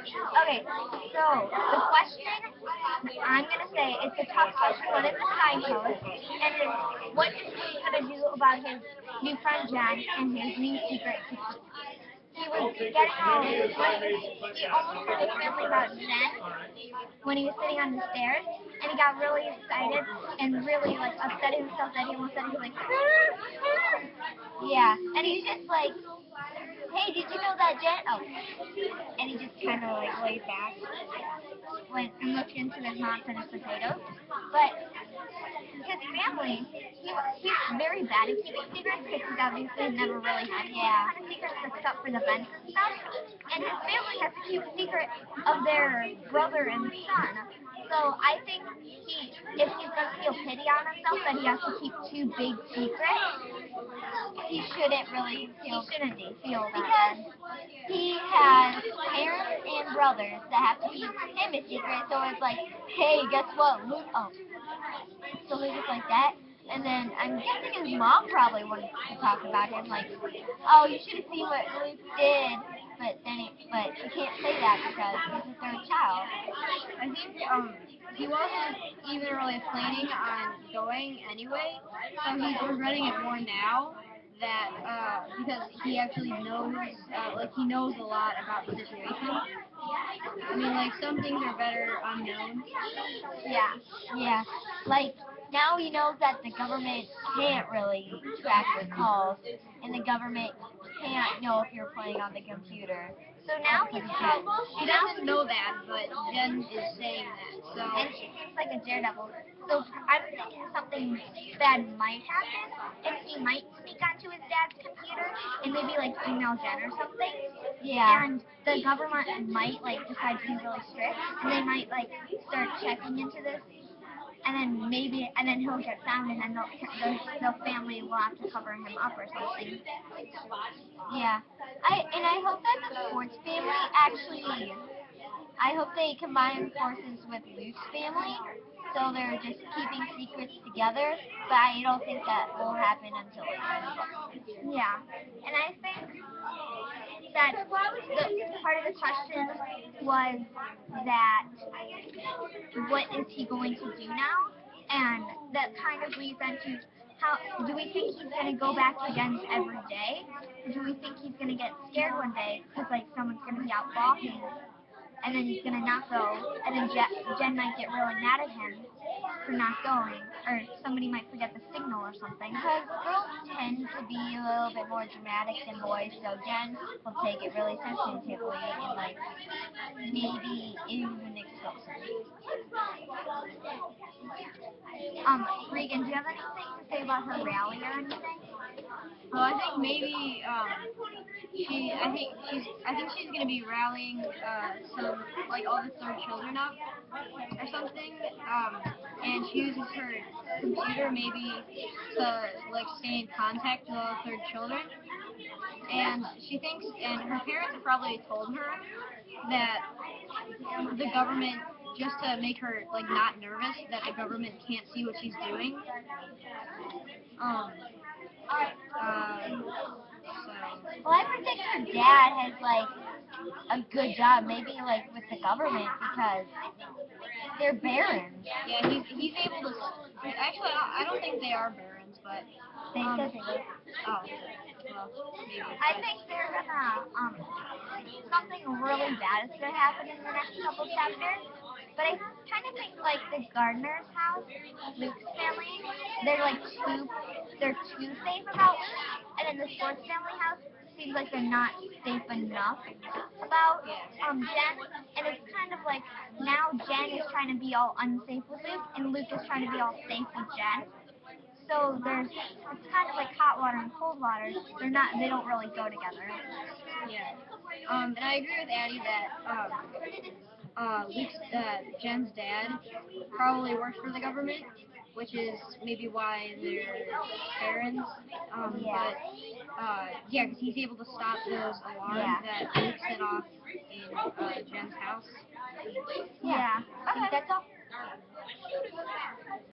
Okay, so the question I'm gonna say it's a tough question, but it's a signpost, and it's what is he gonna do about his new friend Jen and his new secret to keep? He was getting all he almost told his family about Jen when he was sitting on the stairs, and he got really excited and really like upset himself that he almost said he was like, yeah, and he's just like, hey, did you know that Jen? Oh, and he just kind of like laid back, went and looked into his mom and his potatoes, but his family, he's very bad at keeping secrets because he's obviously never really had any kind of secrets except for the vents and stuff. And his family has to keep a secret of their brother and son. So I think if he's going to feel pity on himself that he has to keep two big secrets, he shouldn't really feel that because he has parents and brothers that have to keep him a secret. So it's like, hey, guess what, Luke? Oh, so he was like that. And then I'm guessing his mom probably wanted to talk about him, like, oh, you should have seen what Luke did. But he can't say that because he's a third child. I think he wasn't even really planning on going anyway, so he's regretting it more now that because he actually knows like he knows a lot about the situation. I mean, like some things are better unknown. Yeah. Like now he knows that the government can't really track your calls, and the government can't know if you're playing on the computer. So now He doesn't know that, but Jen is saying that. So and she seems like a daredevil. So I'm thinking something bad might happen, and he might sneak onto his dad's computer and maybe like email Jen or something. yeah. And the government might like decide to be really strict, and they might like start checking into this, and then he'll get found, and then the family will have to cover him up or something. Yeah, I hope that the sports family actually. I hope they combine forces with Luke's family, so they're just keeping secrets together. But I don't think that will happen until later. Yeah, and I think that the part of the question was that what is he going to do now? And that kind of leads into how do we think he's going to go back to Jen's every day? Or do we think he's going to get scared one day because like someone's going to be out walking and then he's going to not go, and then Jen might get really mad at him for not going, or somebody might forget the signal or something. Because girls tend to be a little bit more dramatic than boys, so Jen will take it really sensitively and like maybe even expose him. Regan, do you have anything to say about her rally or anything? Well, I think maybe I think she's gonna be rallying some like all the third children up or something. And she uses her computer maybe to like stay in contact with all the third children. And she thinks, and her parents have probably told her that the government, just to make her like not nervous, that the government can't see what she's doing. Um, so Well, I predict her dad has like a good job, maybe like with the government because they're barons. yeah, he's able to. Actually, I don't think they are barons, but They said they were. oh, well, maybe. I think they're gonna something really bad is gonna happen in the next couple chapters. But I kind of think like the Gardner's house, Luke's family, they're too safe about Luke, and then the Sports family house seems like they're not safe enough about Jen, and it's kind of like now Jen is trying to be all unsafe with Luke, and Luke is trying to be all safe with Jen. So it's kind of like hot water and cold water. They don't really go together. Yeah. And I agree with Addie that Luke's Jen's dad probably works for the government, which is maybe why they're parents. Yeah. But yeah, because he's able to stop those alarms that Luke set off in Jen's house. Yeah. I think that's all.